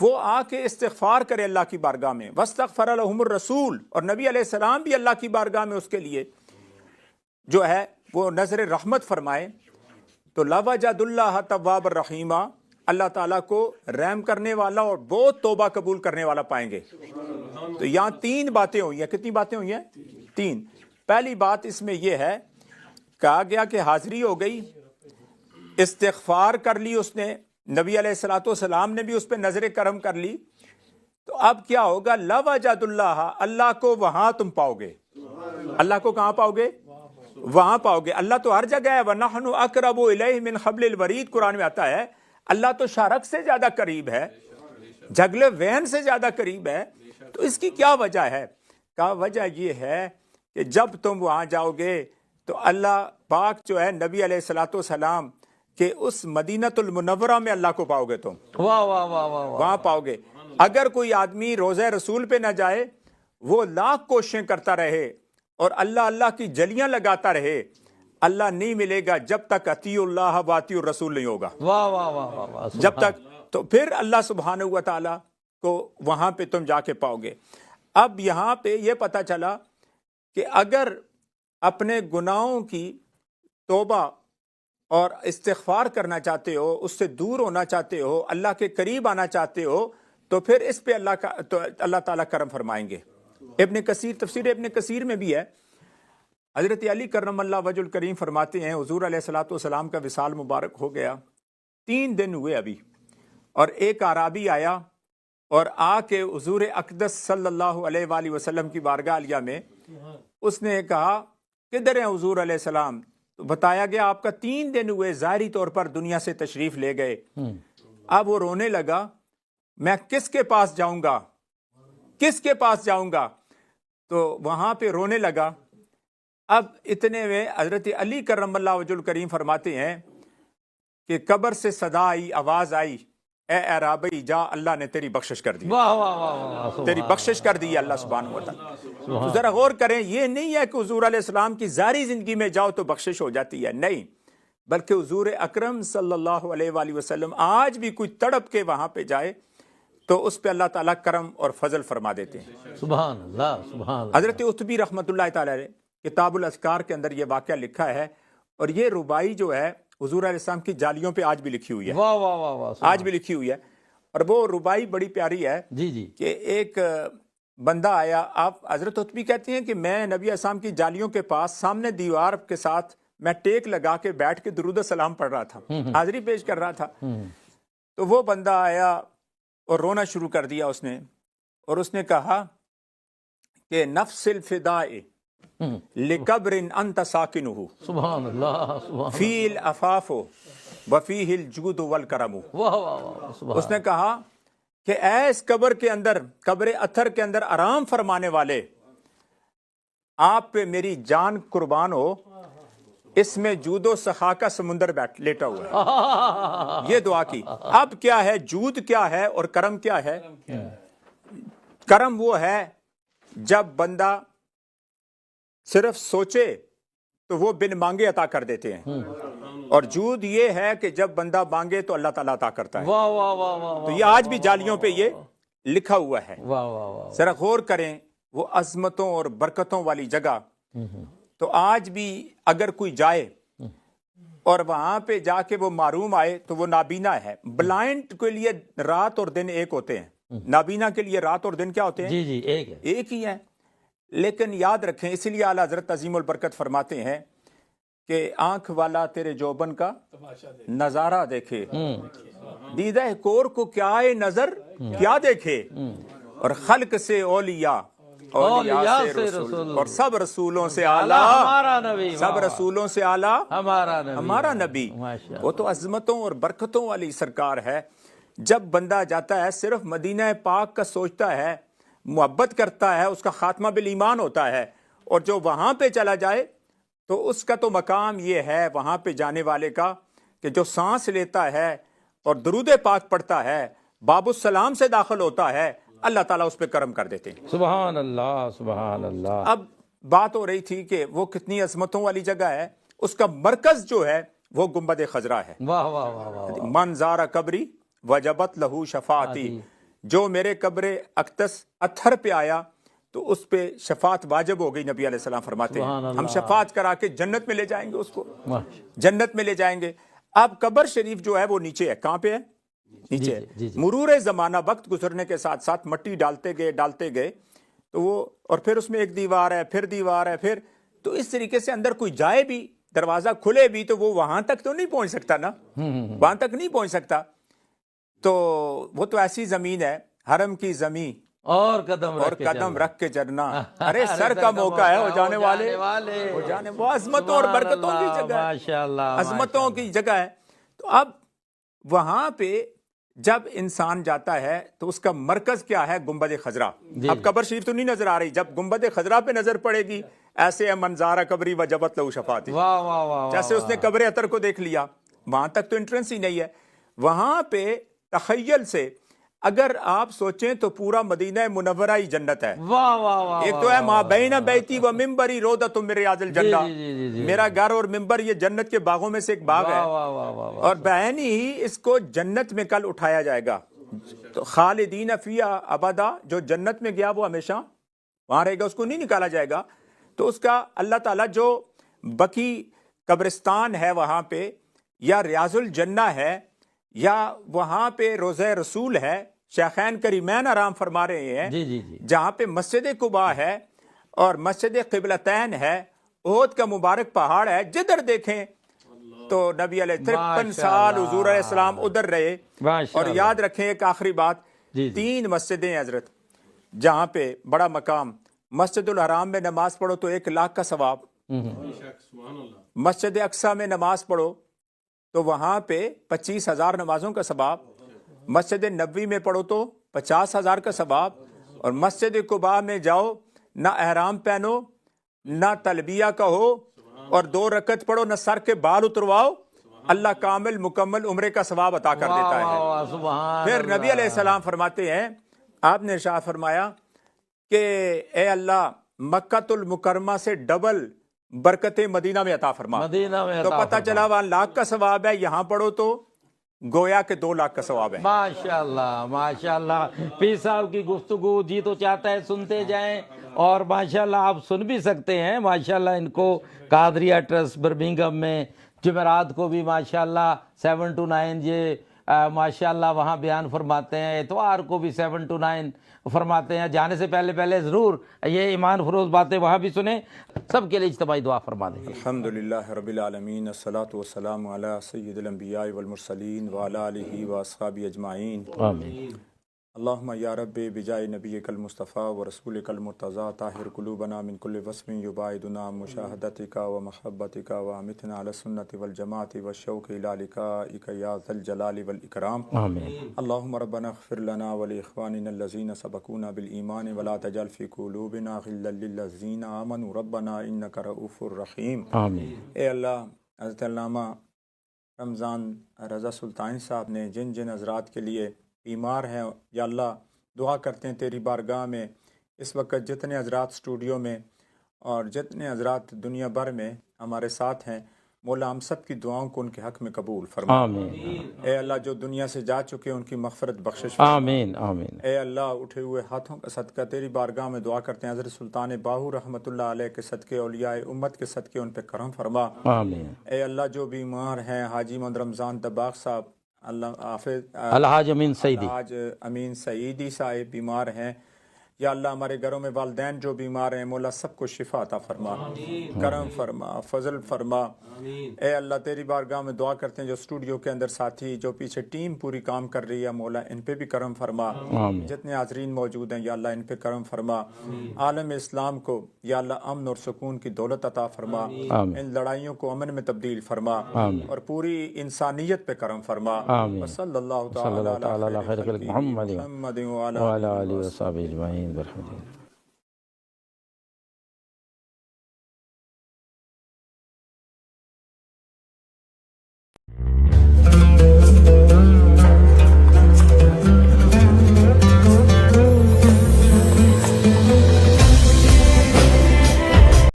وہ آ کے استغفار کرے اللہ کی بارگاہ میں، واستغفر لہم الرسول، اور نبی علیہ السلام بھی اللہ کی بارگاہ میں اس کے لیے جو ہے وہ نظر رحمت فرمائے، تو لوجد اللہ تواب الرحیمہ، اللہ تعالیٰ کو رحم کرنے والا اور بہت توبہ قبول کرنے والا پائیں گے۔ تو یہاں تین باتیں ہوئی ہیں۔ کتنی باتیں ہوئی ہیں؟ تین۔ پہلی بات اس میں یہ ہے، کہا گیا کہ حاضری ہو گئی، استغفار کر لی اس نے، نبی علیہ الصلوۃ والسلام نے بھی اس پہ نظر کرم کر لی، تو اب کیا ہوگا؟ لوجد اللہ، اللہ کو وہاں تم پاؤ گے۔ اللہ کو کہاں پاؤ گے؟ وہاں پاؤ گے۔ اللہ تو ہر جگہ ہے، وَنَحْنُ أَقْرَبُ إِلَيْهِ مِنْ حَبْلِ الْوَرِيدِ، قرآن میں آتا ہے اللہ تو شارک سے زیادہ قریب ہے، جھگلے وین سے زیادہ قریب ہے۔ تو اس کی کیا وجہ ہے؟ کہا وجہ یہ ہے کہ جب تم وہاں جاؤ گے تو اللہ پاک جو ہے نبی علیہ الصلوۃ والسلام کہ اس مدینۃ المنورہ میں اللہ کو پاؤ گے، تم واہ واہ واہ واہ واہ، وہاں پاؤ گے۔ اگر کوئی آدمی روضہ رسول پہ نہ جائے، وہ لاکھ کوششیں کرتا رہے اور اللہ اللہ کی جلیاں لگاتا رہے، اللہ نہیں ملے گا جب تک اطیع اللہ و اطیع الرسول نہیں ہوگا، واہ واہ واہ واہ واہ، جب تک۔ تو پھر اللہ سبحانہ و تعالیٰ کو وہاں پہ تم جا کے پاؤ گے۔ اب یہاں پہ یہ پتہ چلا کہ اگر اپنے گناہوں کی توبہ اور استغفار کرنا چاہتے ہو، اس سے دور ہونا چاہتے ہو، اللہ کے قریب آنا چاہتے ہو، تو پھر اس پہ اللہ تعالیٰ کرم فرمائیں گے۔ ابن کثیر، تفسیر ابن کثیر میں بھی ہے، حضرت علی کرم اللہ وجہ الکریم فرماتے ہیں حضور علیہ الصلوۃ والسلام کا وصال مبارک ہو گیا، 3 دن ہوئے ابھی، اور ایک اعرابی آیا اور آ کے حضور اقدس صلی اللہ علیہ وآلہ وسلم کی بارگاہ عالیہ میں اس نے کہا کدھر ہیں حضور علیہ السلام؟ تو بتایا گیا آپ کا 3 دن ہوئے، ظاہری طور پر دنیا سے تشریف لے گئے۔ اب وہ رونے لگا، میں کس کے پاس جاؤں گا، کس کے پاس جاؤں گا؟ تو وہاں پہ رونے لگا۔ اب اتنے میں حضرت علی کرم اللہ وجہ الکریم فرماتے ہیں کہ قبر سے صدا آئی، آواز آئی، اے اعرابی جا، اللہ نے تیری بخشش کر دی، واہ واہ واہ واہ، تیری بخشش کر دی اللہ سبحانہ و تعالیٰ۔ تو ذرا غور کریں، یہ نہیں ہے کہ حضور علیہ السلام کی ظاہری زندگی میں جاؤ تو بخشش ہو جاتی ہے، نہیں، بلکہ حضور اکرم صلی اللہ علیہ وآلہ وسلم آج بھی کوئی تڑپ کے وہاں پہ جائے تو اس پہ اللہ تعالیٰ کرم اور فضل فرما دیتے ہیں۔ سبحان اللہ سبحان اللہ۔ حضرت عتبی رحمۃ اللہ تعالیٰ علیہ کتاب الاذکار کے اندر یہ واقعہ لکھا ہے، اور یہ ربائی جو ہے حضور علیہ السلام کی جالیوں پہ آج بھی لکھی ہوئی ہے، واہ واہ واہ واہ، آج بھی لکھی ہوئی ہے۔ اور وہ ربائی بڑی پیاری ہے جی جی، کہ ایک بندہ آیا، آپ حضرت عتبی کہتے ہیں کہ میں نبی السلام کی جالیوں کے پاس سامنے دیوار کے ساتھ میں ٹیک لگا کے بیٹھ کے درود و سلام پڑھ رہا تھا، حاضری پیش کر رہا تھا، تو وہ بندہ آیا اور رونا شروع کر دیا اس نے، اور اس نے کہا کہ نفس الفداء لقبر انت ساکنہ سبحان اللہ سبحان فی العفاف وفیہ الجود والکرم۔ واہ واہ واہ، سبحان اس نے کہا کہ اے اس قبر کے اندر، قبر اتھر کے اندر آرام فرمانے والے، آپ پہ میری جان قربان ہو، اس میں جود و سخا کا سمندر لیٹا ہوا ہے۔ یہ دعا کی۔ اب کیا ہے جود، کیا ہے اور کرم کیا ہے؟ کرم وہ ہے جب بندہ صرف سوچے تو وہ بن مانگے عطا کر دیتے ہیں، اور جود یہ ہے کہ جب بندہ مانگے تو اللہ تعالیٰ عطا کرتا ہے۔ واہ واہ واہ واہ، تو یہ آج بھی جالیوں پہ یہ لکھا ہوا ہے۔ واہ واہ واہ، ذرا غور کریں، وہ عظمتوں اور برکتوں والی جگہ۔ تو آج بھی اگر کوئی جائے اور وہاں پہ جا کے وہ معروم آئے تو وہ نابینا ہے۔ بلائنڈ کے لیے رات اور دن ایک ہوتے ہیں، نابینا کے لیے رات اور دن کیا ہوتے ہیں؟ جی جی، ایک ہے، ایک ہی ہے۔ لیکن یاد رکھیں، اسی لیے اعلیٰ حضرت عظیم البرکت فرماتے ہیں کہ آنکھ والا تیرے جوبن کا نظارہ دیکھے، دیدہ کور کو کیا نظر کیا دیکھے، اور خلق سے اولیاء، اولیاء سے رسول، اور سب رسولوں سے اعلیٰ ہمارا نبی، سب رسولوں سے اعلیٰ ہمارا نبی، ہمارا نبی۔ ماشاءاللہ، وہ تو عظمتوں اور برکتوں والی سرکار ہے۔ جب بندہ جاتا ہے صرف مدینہ پاک کا سوچتا ہے، محبت کرتا ہے، اس کا خاتمہ بالایمان ہوتا ہے، اور جو وہاں پہ چلا جائے تو اس کا تو مقام یہ ہے وہاں پہ جانے والے کا کہ جو سانس لیتا ہے اور درود پاک پڑھتا ہے، باب السلام سے داخل ہوتا ہے، اللہ تعالیٰ اس پہ کرم کر دیتے ہیں۔ سبحان اللہ سبحان اللہ۔ اب بات ہو رہی تھی کہ وہ کتنی عظمتوں والی جگہ ہے، اس کا مرکز جو ہے وہ گنبد خضرا ہے۔ واہ واہ واہ واہ، من زار قبری وجبت لہو شفاعتی، جو میرے قبر اقدس اتھر پہ آیا تو اس پہ شفاعت واجب ہو گئی. نبی علیہ السلام فرماتے ہیں ہم شفاعت کرا کے جنت میں لے جائیں گے، اس کو جنت میں لے جائیں گے. اب قبر شریف جو ہے وہ نیچے ہے. کہاں پہ ہے؟ نیچے ہے. مرور زمانہ وقت گزرنے کے ساتھ ساتھ مٹی ڈالتے گئے تو وہ، اور پھر اس میں ایک دیوار ہے، پھر دیوار ہے، پھر تو اس طریقے سے اندر کوئی جائے بھی، دروازہ کھلے بھی تو وہ وہاں تک تو نہیں پہنچ سکتا نا، وہاں تک نہیں پہنچ سکتا. تو وہ تو ایسی زمین ہے، حرم کی زمین اور قدم رکھ کے چلنا. ارے سر کا موقع ہے، ہو جانے والے ہو جانے، وہ عظمتوں اور برکتوں کی جگہ ہے، ماشاءاللہ عظمتوں کی جگہ ہے. تو اب وہاں پہ جب انسان جاتا ہے تو اس کا مرکز کیا ہے؟ گنبد خضرا. اب قبر شریف تو نہیں نظر آ رہی، جب گنبد خضرا پہ نظر پڑے گی ایسے ہے منظارہ قبری وجبت لہو شفاعتی، جیسے اس نے قبر اطہر کو دیکھ لیا. وہاں تک تو انٹرنس ہی نہیں ہے. وہاں پہ تخیل سے اگر آپ سوچیں تو پورا مدینہ منورہ ہی جنت ہے. ایک تو ہے ما بین بیتی و ممبری روضۃ من ریاض الجنہ، میرا گھر اور ممبر یہ جنت کے باغوں میں سے ایک باغ ہے، اور بعین ہی اس کو جنت میں کل اٹھایا جائے گا. تو خالدین فیہا ابدا، جو جنت میں گیا وہ ہمیشہ وہاں رہے گا، اس کو نہیں نکالا جائے گا. تو اس کا اللہ تعالیٰ جو بقی قبرستان ہے وہاں پہ، یا ریاض الجنہ ہے، یا وہاں پہ روضہ رسول ہے، شیخین کریمین آرام فرما رہے ہیں، جہاں پہ مسجد قباء ہے اور مسجد قبلتین ہے، احد کا مبارک پہاڑ ہے. جدھر دیکھیں تو نبی علیہ 53 سال حضور علیہ السلام ادھر رہے. اور یاد رکھیں ایک آخری بات، 3 مسجدیں ہیں حضرت جہاں پہ بڑا مقام. مسجد الحرام میں نماز پڑھو تو 1,00,000 کا ثواب، مسجد اقصیٰ میں نماز پڑھو تو وہاں پہ 25,000 نمازوں کا ثواب، مسجد نبوی میں پڑھو تو 50,000 کا ثواب، اور مسجد قباء میں جاؤ نہ احرام پہنو نہ تلبیہ کہو اور 2 رکعت پڑھو، نہ سر کے بال اترواؤ، اللہ کامل مکمل عمرے کا ثواب عطا کر دیتا ہے. پھر نبی علیہ السلام فرماتے ہیں، آپ نے ارشاد فرمایا کہ اے اللہ مکۃ المکرمہ سے ڈبل برکتیں مدینہ میں عطا فرما. تو پتہ چلا وہاں 1,00,000 کا ثواب ہے، یہاں پڑھو تو گویا کہ 2,00,000 کا ثواب ہے. ماشاءاللہ ماشاءاللہ. پیر صاحب کی گفتگو جی تو چاہتا ہے سنتے جائیں، اور ماشاءاللہ آپ سن بھی سکتے ہیں. ماشاءاللہ ان کو قادریہ ٹرسٹ برمنگھم میں جمعرات کو بھی ماشاءاللہ 7 to 9 یہ ماشاءاللہ وہاں بیان فرماتے ہیں، اتوار کو بھی 7 to 9 فرماتے ہیں. جانے سے پہلے ضرور یہ ایمان فروز باتیں وہاں بھی سنیں. سب کے لیے اجتماعی دعا فرما دیں. الحمدللہ رب العالمین، الصلاۃ والسلام علی سید الانبیاء والمرسلین وعلی آلہ واصحابہ اجمعین. آمین. اللہم یا رب بجائے نبیک المصطفیٰ ورسولک المرتضیٰ طاہر قلوبنا من کل وصف یباعدنا مشاہدتک ومحبتک وامتنا علی السنة والجماعة والشوق الی لقائک یا ذا الجلال والاکرام. آمین. اللہم ربنا اغفر لنا ولاخواننا الذین سبقونا بالایمان ولا تجعل فی قلوبنا غلا للذین آمنوا ربنا انک رؤوف رحیم. آمین. اے اللہ، حضرت علامہ رمضان رضا سلطانی صاحب نے جن جن حضرات کے لیے بیمار ہیں، یا اللہ دعا کرتے ہیں تیری بارگاہ میں اس وقت جتنے حضرات اسٹوڈیو میں اور جتنے حضرات دنیا بھر میں ہمارے ساتھ ہیں، مولا ہم سب کی دعاؤں کو ان کے حق میں قبول فرما. آمین. اے اللہ جو دنیا سے جا چکے ان کی مغفرت بخشش فرما. آمین. آمین. اے اللہ اٹھے ہوئے ہاتھوں کا صدقہ تیری بارگاہ میں دعا کرتے ہیں، حضرت سلطان باہو رحمۃ اللہ علیہ کے صدقے، اولیاء امت کے صدقے ان پہ کرم فرما. آمین. اے اللہ جو بیمار ہیں، حاجی محمد رمضان دباغ صاحب، اللہ حافظ الحاج امین سعیدی، آج امین سعیدی صاحب بیمار ہیں، یا اللہ ہمارے گھروں میں والدین جو بیمار ہیں، مولا سب کو شفا عطا فرما، کرم فرما، فضل فرما. اے اللہ تیری بارگاہ میں دعا کرتے ہیں جو اسٹوڈیو کے اندر ساتھی، جو پیچھے ٹیم پوری کام کر رہی ہے، مولا ان پہ بھی کرم فرما. جتنے حاضرین موجود ہیں یا اللہ ان پہ کرم فرما. عالم اسلام کو یا اللہ امن اور سکون کی دولت عطا فرما، ان لڑائیوں کو امن میں تبدیل فرما، اور پوری انسانیت پہ کرم فرما. صلی اللہ تعالی علی خیر خلق محمد وعلی آلہ وصحبہ اجمعین برحمتہ.